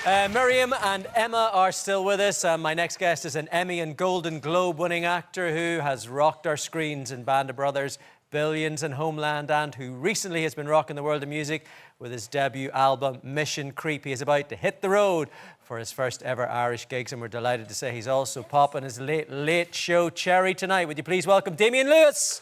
Miriam and Emma are still with us. My next guest is an Emmy and Golden Globe winning actor who has rocked our screens in Band of Brothers, Billions and Homeland, and who recently has been rocking the world of music with his debut album, Mission Creep. He is about to hit the road for his first ever Irish gigs, and we're delighted to say he's also popping his late show cherry tonight. Would you please welcome Damien Lewis?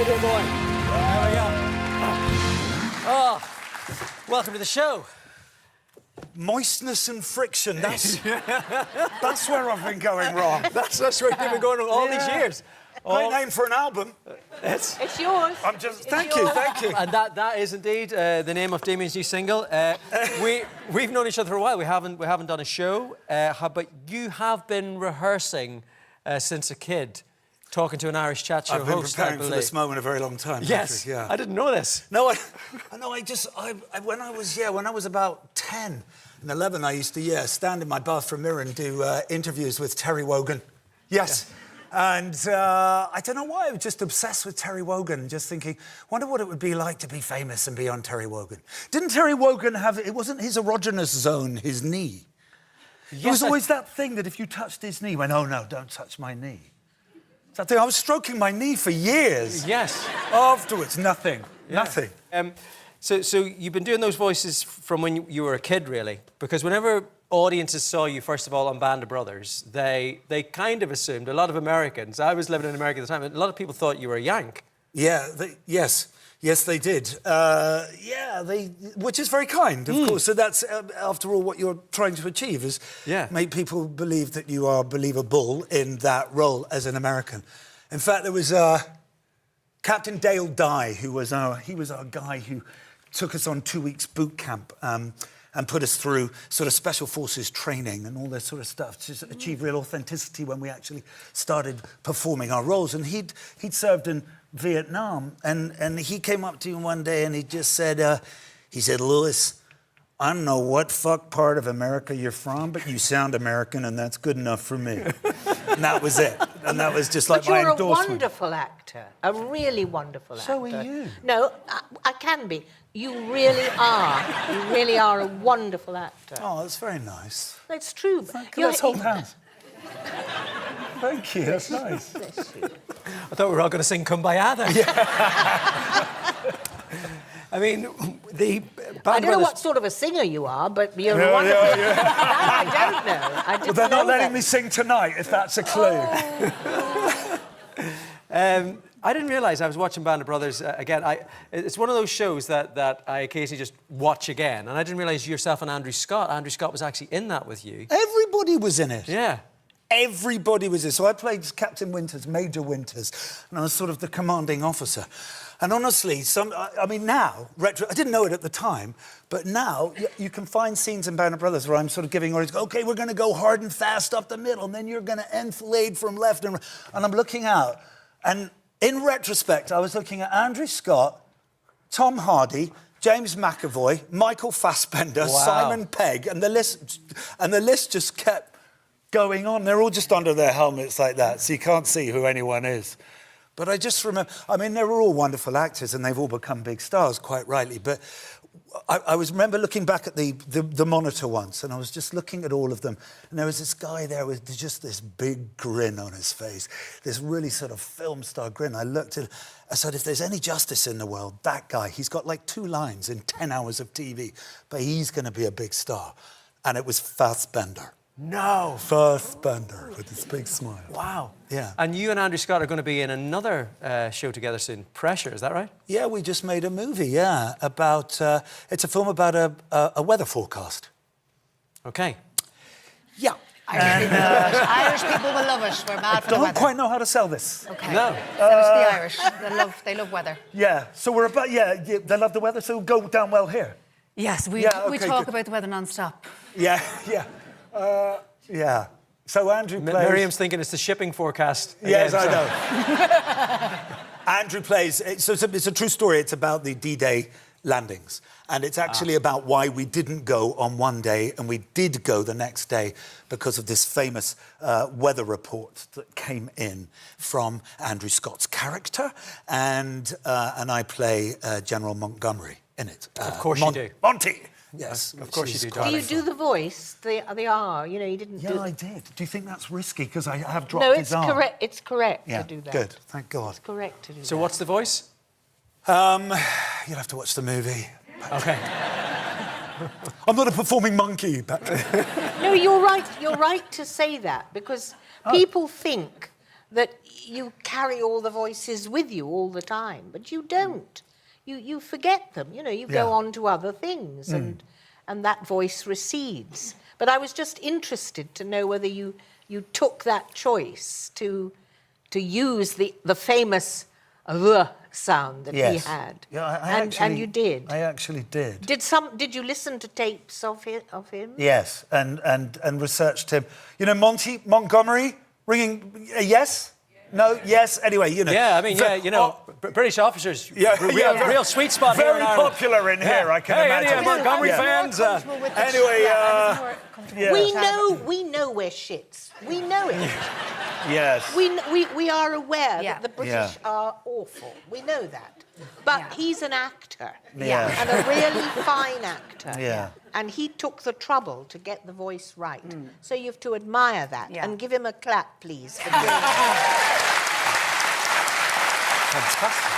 Dear boy. There we go. Oh, welcome to the show. Moistness and friction, that's where I've been going wrong. That's where you've been going wrong all these years. Great name for an album. It's yours. Thank you. And that is indeed the name of Damien's new single. We've known each other for a while. We haven't done a show, but you have been rehearsing since a kid. Talking to an Irish chat show host, I've been preparing for this moment a very long time. Yes, Patrick, yeah. I didn't know this. No, when I was about 10 and 11, I used to stand in my bathroom mirror and do interviews with Terry Wogan. Yes. Yeah. And I don't know why, I was just obsessed with Terry Wogan, just thinking, wonder what it would be like to be famous and be on Terry Wogan. Didn't Terry Wogan have, it wasn't his erogenous zone, his knee? Yes, it was always that thing that if you touched his knee, went, oh no, don't touch my knee. That thing, I was stroking my knee for years. Yes. Afterwards, nothing. Yeah. Nothing. So you've been doing those voices from when you were a kid, really? Because whenever audiences saw you, first of all, on Band of Brothers, they kind of assumed, a lot of Americans, I was living in America at the time, a lot of people thought you were a Yank. Yeah, Yes, they did. Which is very kind, of course. So that's, after all, what you're trying to achieve is make people believe that you are believable in that role as an American. In fact, there was Captain Dale Dye, he was our guy who took us on 2 weeks boot camp and put us through sort of special forces training and all that sort of stuff to achieve real authenticity when we actually started performing our roles. And he'd served in Vietnam, and he came up to me one day and he just said, Lewis, I don't know what fuck part of America you're from, but you sound American and that's good enough for me. And that was it. And that was just like my endorsement. But you're a wonderful actor, a really wonderful actor. So are you. No, I can be. You really are. You really are a wonderful actor. Oh, that's very nice. It's true. Let's hold hands. Thank you, that's nice. I thought we were all going to sing Kumbaya then. Yeah. I mean, I don't know what sort of a singer you are, but you're a wonderful... I don't know. Well, they're not letting me sing tonight, if that's a clue. I didn't realise I was watching Band of Brothers again. It's one of those shows that I occasionally just watch again, and I didn't realise yourself and Andrew Scott was actually in that with you. Everybody was in it. Yeah. Everybody was in. So I played Captain Winters, Major Winters, and I was sort of the commanding officer. And honestly, now, I didn't know it at the time, but now you can find scenes in Band of Brothers where I'm sort of giving orders, okay, we're going to go hard and fast up the middle, and then you're going to enfilade from left and right. And I'm looking out, and in retrospect, I was looking at Andrew Scott, Tom Hardy, James McAvoy, Michael Fassbender, Simon Pegg, and the list just kept going on. They're all just under their helmets like that, so you can't see who anyone is. But I just remember, they were all wonderful actors and they've all become big stars, quite rightly. But I remember looking back at the monitor once, and I was just looking at all of them, and there was this guy there with just this big grin on his face, this really sort of film star grin. I looked at, I said, if there's any justice in the world, that guy, he's got like 2 lines in 10 hours of TV, but he's going to be a big star. And it was Fassbender. No. Fassbender with this big smile. Wow. Yeah. And you and Andrew Scott are going to be in another show together soon, Pressure, is that right? Yeah, we just made a movie, about... it's a film about a weather forecast. OK. Yeah. Irish people will love it. We're mad for the weather. I don't quite know how to sell this. OK. No. Sell it to the Irish. They love weather. Yeah, so we're about... they love the weather, so go down well here. Yes, we talk about the weather non-stop. Yeah. So Andrew plays... Miriam's thinking it's the shipping forecast. Yes, I know. Andrew plays... So it's a true story. It's about the D-Day landings. And it's actually about why we didn't go on one day and we did go the next day because of this famous weather report that came in from Andrew Scott's character. And I play General Montgomery in it. Of course you do. Monty! Yes, of course you do. Do you do the voice, the R? You know, you didn't do... Yeah, I did. Do you think that's risky? Because I have dropped his arm. No, it's correct. It's correct Yeah, to do that. good. Thank God. It's correct to do that. So what's the voice? You'll have to watch the movie. Okay. I'm not a performing monkey, Patrick. No, you're right. You're right to say that because people think that you carry all the voices with you all the time, but you don't. You forget them. You know, you go on to other things, and that voice recedes. But I was just interested to know whether you took that choice to use the famous sound that he had. Yeah, and you did. I actually did. Did you listen to tapes of him? Yes, and researched him. You know, Montgomery ringing a yes? No, yes. Anyway, you know. Yeah, I mean, British officers. Real sweet spot here in very Ireland. popular in here. I can imagine. Any Montgomery fans? Anyway, We know we're shits. We know it. Yes. We are aware that the British Yeah. are awful. We know that. But he's an actor. Yeah. And a really fine actor. Yeah. And he took the trouble to get the voice right. So you have to admire that. Yeah. And give him a clap, please. For doing that. Fantastic.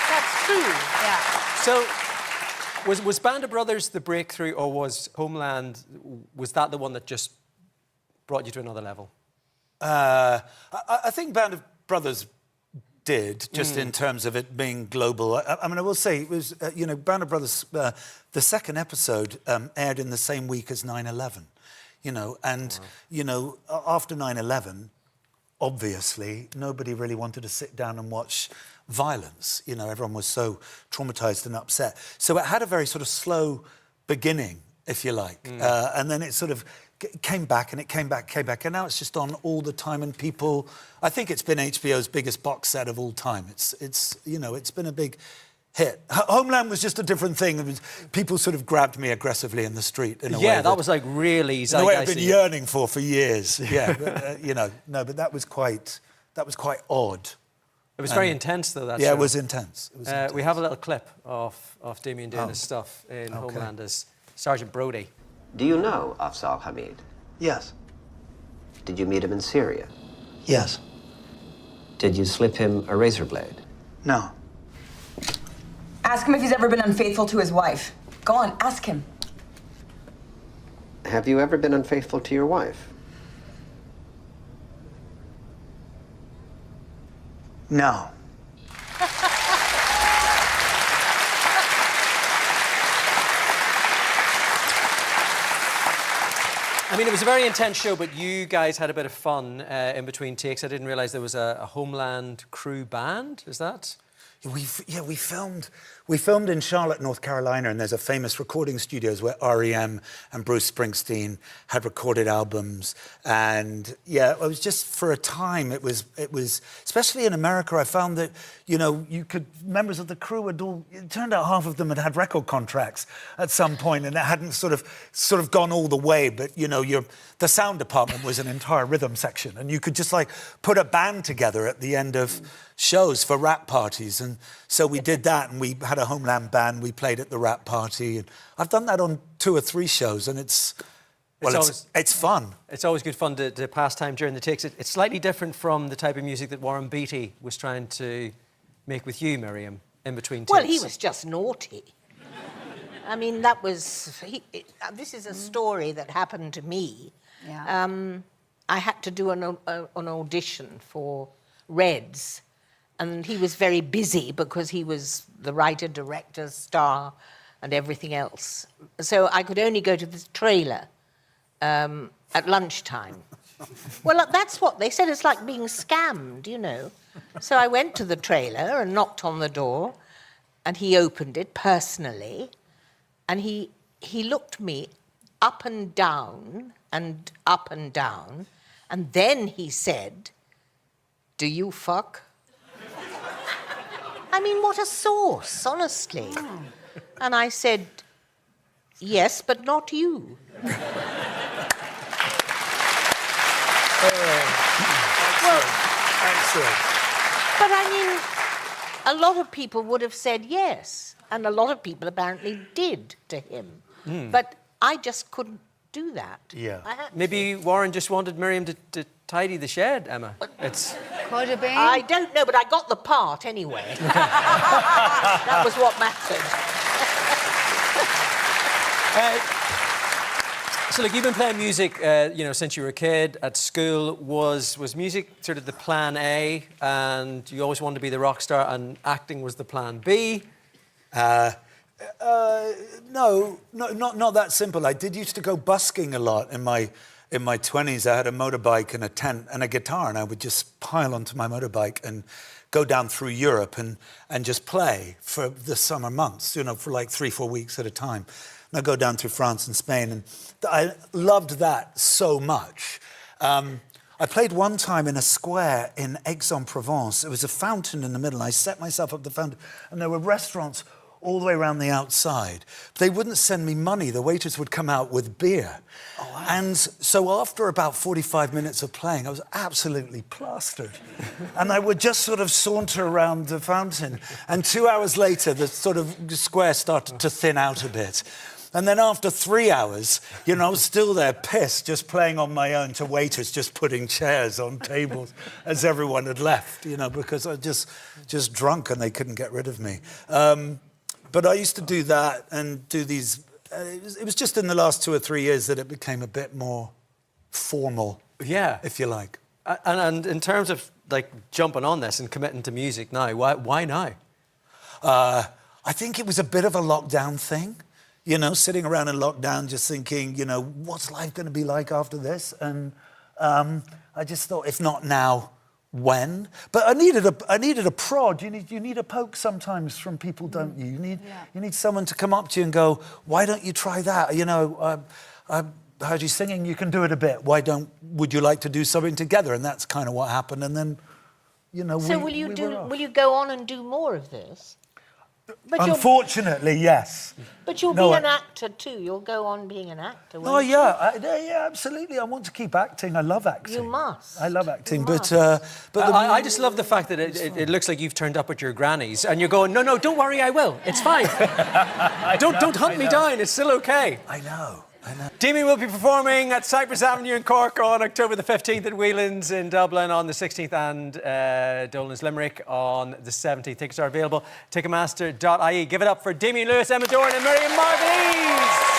That's true. Yeah. So, was Band of Brothers the breakthrough, or was Homeland, was that the one that just brought you to another level? I think Band of Brothers did, just in terms of it being global. I mean, I will say, it was, Band of Brothers, the second episode aired in the same week as 9/11, and, after 9/11, obviously, nobody really wanted to sit down and watch violence. Everyone was so traumatised and upset. So it had a very sort of slow beginning, if you like. And then it sort of came back and it came back. And now it's just on all the time. And people... I think it's been HBO's biggest box set of all time. It's been a big hit. Homeland was just a different thing. It was, people sort of grabbed me aggressively in the street in a way. Yeah, that was like really zeitgeisty. In a way I've been yearning for years. Yeah, but, but that was quite odd. It was very intense, though. That yeah, show. it was intense. We have a little clip of Damien doing his stuff in Homeland as Sergeant Brody. Do you know Afzal Hamid? Yes. Did you meet him in Syria? Yes. Did you slip him a razor blade? No. Ask him if he's ever been unfaithful to his wife. Go on, ask him. Have you ever been unfaithful to your wife? No. I mean, it was a very intense show, but you guys had a bit of fun in between takes. I didn't realise there was a Homeland crew band. Is that? We filmed in Charlotte, North Carolina, and there's a famous recording studios where R.E.M. and Bruce Springsteen had recorded albums. And yeah, it was just for a time. It was especially in America. I found that members of the crew had all. It turned out half of them had record contracts at some point, and it hadn't sort of gone all the way. But the sound department was an entire rhythm section, and you could just like put a band together at the end of shows for rap parties. And so we did that, and we had a Homeland band. We played at the rap party, and I've done that on 2 or 3 shows, and it's fun. It's always good fun to pass time during the takes. It's slightly different from the type of music that Warren Beatty was trying to make with you, Miriam, in between takes. Well, he was just naughty. I mean, that was... this is a story that happened to me. Yeah. I had to do an audition for Reds, and he was very busy because he was the writer, director, star, and everything else. So I could only go to the trailer at lunchtime. Well, that's what they said. It's like being scammed, So I went to the trailer and knocked on the door, and he opened it personally, and he looked me up and down, and then he said, "Do you fuck?" I mean, what a sauce, honestly. And I said, yes, but not you. Excellent. But I mean, a lot of people would have said yes, and a lot of people apparently did to him. But I just couldn't do that. Yeah. I had to. Maybe Warren just wanted Miriam to tidy the shed, Emma. It's... Could have been. I don't know, but I got the part anyway. That was what mattered. So, look, you've been playing music, since you were a kid. At school, was music sort of the plan A, and you always wanted to be the rock star, and acting was the plan B? No, not that simple. I used to go busking a lot in my 20s. I had a motorbike and a tent and a guitar, and I would just pile onto my motorbike and go down through Europe and just play for the summer months, for like 3-4 weeks at a time. And I'd go down through France and Spain, and I loved that so much. I played one time in a square in Aix-en-Provence. It was a fountain in the middle. I set myself up the fountain, and there were restaurants all the way around the outside. They wouldn't send me money. The waiters would come out with beer. Oh, wow. And so after about 45 minutes of playing, I was absolutely plastered. And I would just sort of saunter around the fountain. And 2 hours later, the sort of square started to thin out a bit. And then after 3 hours, I was still there, pissed, just playing on my own to waiters, just putting chairs on tables as everyone had left, because I was just drunk and they couldn't get rid of me. But I used to do that and do these... it was just in the last 2 or 3 years that it became a bit more formal, if you like. And in terms of, jumping on this and committing to music now, why now? I think it was a bit of a lockdown thing, sitting around in lockdown just thinking, what's life going to be like after this? And I just thought, if not now, when? But I needed a prod. You need a poke sometimes from people, don't you? You need someone to come up to you and go, why don't you try that? I heard you singing, you can do it a bit. Would you like to do something together? And that's kind of what happened. And then, So will you go on and do more of this? But unfortunately, yes. But you'll be an actor too. You'll go on being an actor. Oh, yeah. Yeah, absolutely. I want to keep acting. I love acting. You must. I love acting. But I just love the fact that it looks like you've turned up at your granny's and you're going, no, don't worry, I will. It's fine. Don't hunt me down. It's still okay. I know. Damien will be performing at Cypress Avenue in Cork on October the 15th, at Whelan's in Dublin on the 16th, and Dolan's Limerick on the 17th. Tickets are available. Ticketmaster.ie. Give it up for Damien Lewis, Emma Doran and Miriam Margolyes.